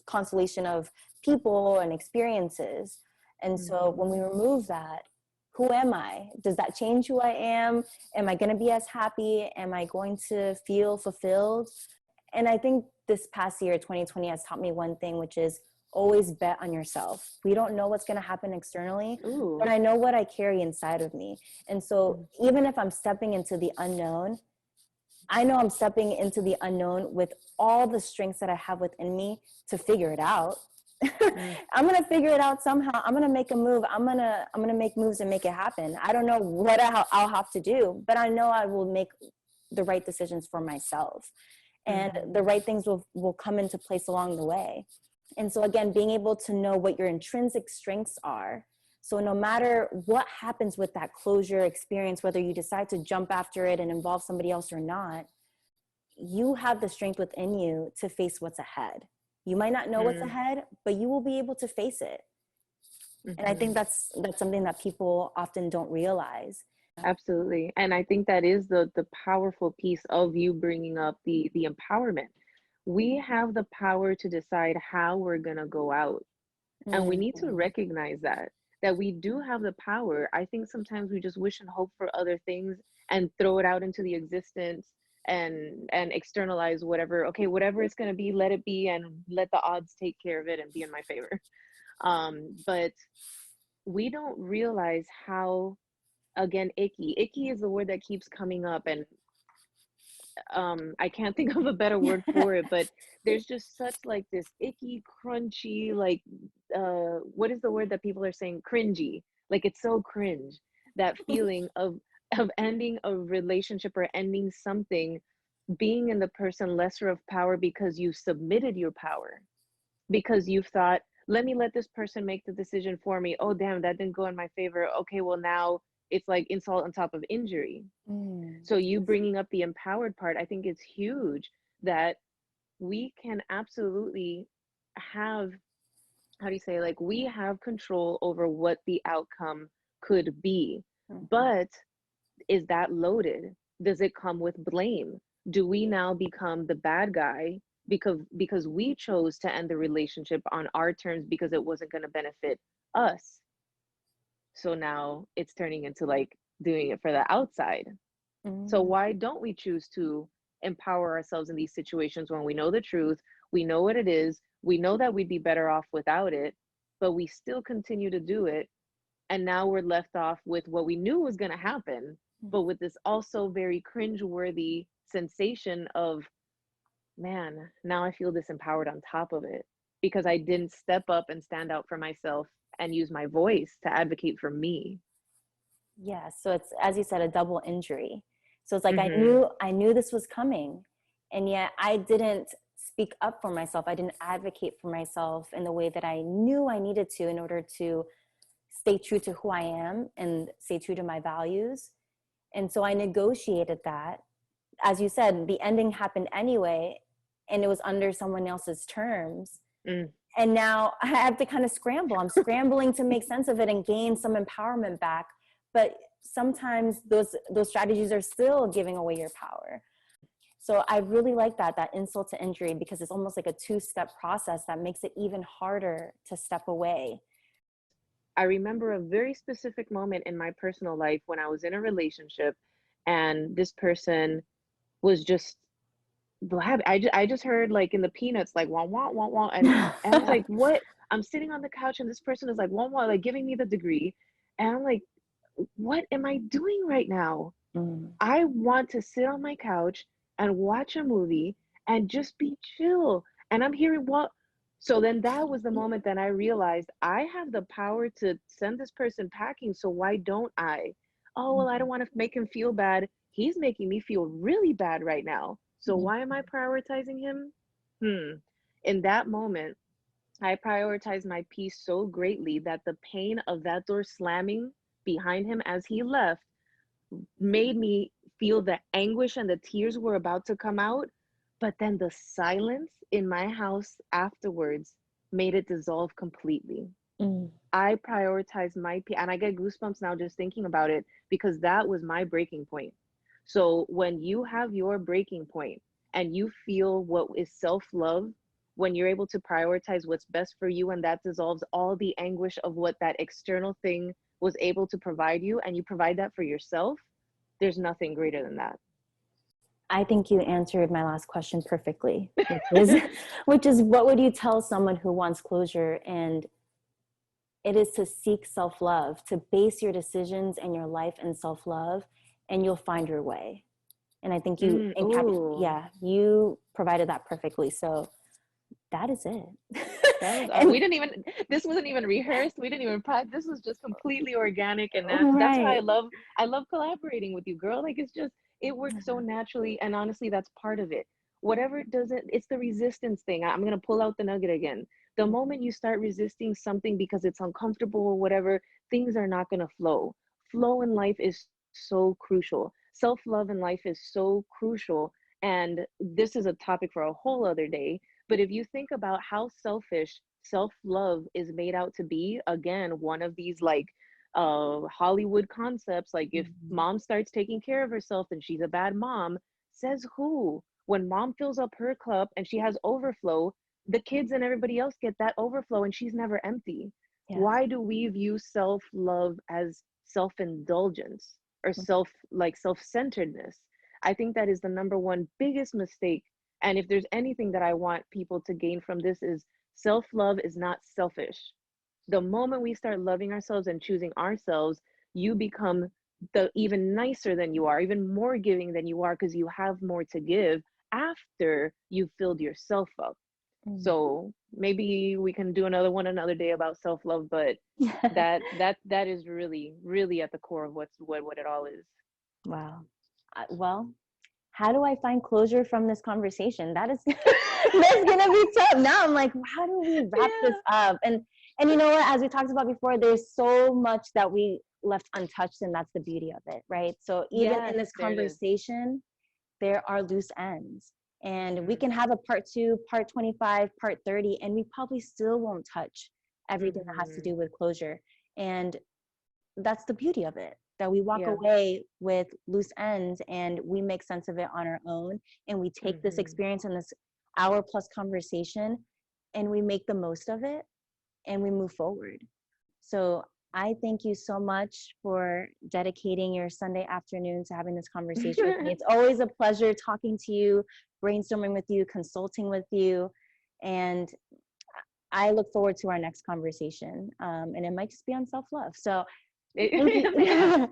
Speaker 1: constellation of people and experiences. And so when we remove that, who am I? Does that change who I am? Am I going to be as happy? Am I going to feel fulfilled? And I think this past year, 2020, has taught me one thing, which is always bet on yourself. We don't know what's going to happen externally, but I know what I carry inside of me. And so even if I'm stepping into the unknown, I know I'm stepping into the unknown with all the strengths that I have within me to figure it out. I'm going to figure it out somehow. I'm going to make a move. I'm going to make moves and make it happen. I don't know what I'll have to do, but I know I will make the right decisions for myself. And the right things will come into place along the way. And so again, being able to know what your intrinsic strengths are. So no matter what happens with that closure experience, whether you decide to jump after it and involve somebody else or not, you have the strength within you to face what's ahead. You might not know what's ahead, but you will be able to face it. And I think that's something that people often don't realize.
Speaker 2: Absolutely. And I think that is the powerful piece of you bringing up the empowerment. We have the power to decide how we're going to go out. And we need to recognize that we do have the power. I think sometimes we just wish and hope for other things and throw it out into the existence and externalize whatever it's going to be, let it be, and let the odds take care of it and be in my favor. But we don't realize how, again, icky is the word that keeps coming up, and I can't think of a better word for it, but there's just such like this icky, crunchy, like what is the word that people are saying? Cringy. Like it's so cringe, that feeling of ending a relationship or ending something, being in the person lesser of power because you submitted your power, because you've thought, let me let this person make the decision for me. Oh damn, that didn't go in my favor. Okay, well now it's like insult on top of injury. So you bringing up the empowered part, I think it's huge, that we can absolutely have, how do you say, like we have control over what the outcome could be. But is that loaded? Does it come with blame? Do we now become the bad guy because we chose to end the relationship on our terms because it wasn't going to benefit us? So now it's turning into like doing it for the outside. So why don't we choose to empower ourselves in these situations when we know the truth? We know what it is. We know that we'd be better off without it, but we still continue to do it. And now we're left off with what we knew was going to happen, but with this also very cringe-worthy sensation of, man, now I feel disempowered on top of it because I didn't step up and stand out for myself and use my voice to advocate for me.
Speaker 1: Yeah, so it's, as you said, a double injury. So it's like
Speaker 2: Mm-hmm.
Speaker 1: I knew this was coming, and yet I didn't speak up for myself. I didn't advocate for myself in the way that I knew I needed to in order to stay true to who I am and stay true to my values. And so I negotiated that. As you said, the ending happened anyway, and it was under someone else's terms.
Speaker 2: Mm.
Speaker 1: And now I have to kind of scramble. I'm scrambling to make sense of it and gain some empowerment back. But sometimes those strategies are still giving away your power. So I really like that insult to injury, because it's almost like a two-step process that makes it even harder to step away.
Speaker 2: I remember a very specific moment in my personal life when I was in a relationship and this person was just I just heard like in the Peanuts, like wah wah wah wah, and I was like, what? I'm sitting on the couch and this person is like wah wah, like giving me the degree, and I'm like, what am I doing right now?
Speaker 1: Mm.
Speaker 2: I want to sit on my couch and watch a movie and just be chill. And I'm hearing what? So then that was the moment that I realized I have the power to send this person packing. So why don't I? Oh, well, I don't want to make him feel bad. He's making me feel really bad right now. So why am I prioritizing him? In that moment, I prioritized my peace so greatly that the pain of that door slamming behind him as he left made me feel the anguish and the tears were about to come out. But then the silence in my house afterwards made it dissolve completely.
Speaker 1: Mm.
Speaker 2: I prioritized my peace, and I get goosebumps now just thinking about it because that was my breaking point. So when you have your breaking point and you feel what is self-love, when you're able to prioritize what's best for you, and that dissolves all the anguish of what that external thing was able to provide you, and you provide that for yourself, there's nothing greater than that.
Speaker 1: I think you answered my last question perfectly, which is what would you tell someone who wants closure? And it is to seek self-love, to base your decisions and your life in self-love, and you'll find your way. And I think you
Speaker 2: Ooh,
Speaker 1: you provided that perfectly. So that is it.
Speaker 2: that was
Speaker 1: And
Speaker 2: we didn't even this wasn't even rehearsed. We didn't even practice. This was just completely organic, and that's why
Speaker 1: right.
Speaker 2: I love collaborating with you, girl. Like it's just it works so naturally, and honestly, that's part of it. Whatever it doesn't, it's the resistance thing. I'm gonna pull out the nugget again. The moment you start resisting something because it's uncomfortable or whatever, things are not gonna flow. Flow in life is so crucial. Self-love in life is so crucial, and this is a topic for a whole other day. But if you think about how selfish self-love is made out to be, again, one of these like Hollywood concepts, like if mom starts taking care of herself and she's a bad mom, says who? When mom fills up her cup and she has overflow, the kids and everybody else get that overflow and she's never empty.
Speaker 1: Yes.
Speaker 2: Why do we view self-love as self-indulgence or self-centeredness? I think that is the number one biggest mistake. And if there's anything that I want people to gain from this is self-love is not selfish. The moment we start loving ourselves and choosing ourselves, you become the even nicer than you are, even more giving than you are, because you have more to give after you've filled yourself up.
Speaker 1: Mm.
Speaker 2: So maybe we can do another one another day about self-love, but that is really, really at the core of what it all is.
Speaker 1: Wow. Well, how do I find closure from this conversation? That is that's gonna be tough. Now I'm like, how do we wrap this
Speaker 2: Yeah,
Speaker 1: up? And you know what? As we talked about before, there's so much that we left untouched, and that's the beauty of it, right? So even in
Speaker 2: yes,
Speaker 1: this
Speaker 2: there it is.
Speaker 1: conversation, there are loose ends. And we
Speaker 2: Mm-hmm.
Speaker 1: can have a part 2, part 25, part 30, and we probably still won't touch everything that has to
Speaker 2: Mm-hmm.
Speaker 1: do with closure. And that's the beauty of it, that we walk
Speaker 2: Yeah.
Speaker 1: away with loose ends and we make sense of it on our own, and we take this
Speaker 2: Mm-hmm.
Speaker 1: experience and this hour plus conversation and we make the most of it and we move forward. So I thank you so much for dedicating your Sunday afternoon to having this conversation with me. It's always a pleasure talking to you, brainstorming with you, consulting with you. And I look forward to our next conversation. And it might just be on self-love. So thank you.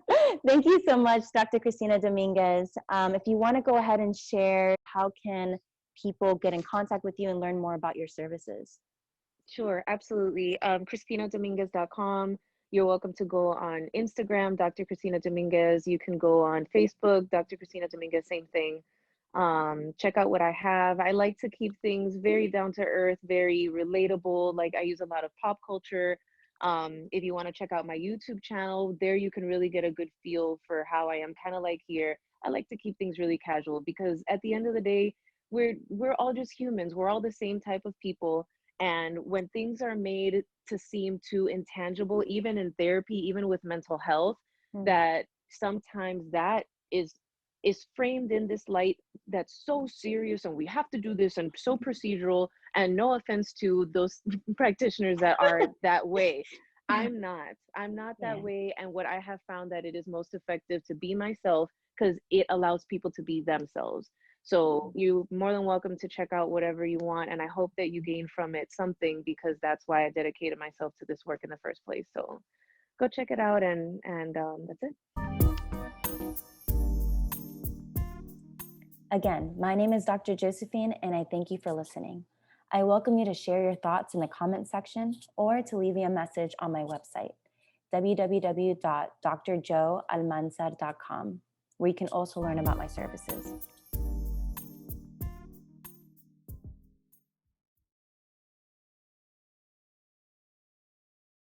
Speaker 1: Thank you so much, Dr. Cristina Dominguez. If you want to go ahead and share, how can people get in contact with you and learn more about your services?
Speaker 2: Sure, absolutely. CristinaDominguez.com. You're welcome to go on Instagram, Dr. Cristina Dominguez. You can go on Facebook, Dr. Cristina Dominguez, same thing. Check out what I have. I like to keep things very down to earth, very relatable. Like, I use a lot of pop culture. If you want to check out my YouTube channel, there you can really get a good feel for how I am, kind of like here. I like to keep things really casual because at the end of the day, we're all just humans. We're all the same type of people. And when things are made to seem too intangible, even in therapy, even with mental health, that sometimes that is framed in this light that's so serious and we have to do this and so procedural. And no offense to those practitioners that are that way. I'm not that way. And what I have found that it is most effective to be myself because it allows people to be themselves. So you're more than welcome to check out whatever you want. And I hope that you gain from it something because that's why I dedicated myself to this work in the first place. So go check it out and that's it.
Speaker 1: Again, my name is Dr. Josephine, and I thank you for listening. I welcome you to share your thoughts in the comment section or to leave me a message on my website, www.drjoealmanzar.com, where you can also learn about my services.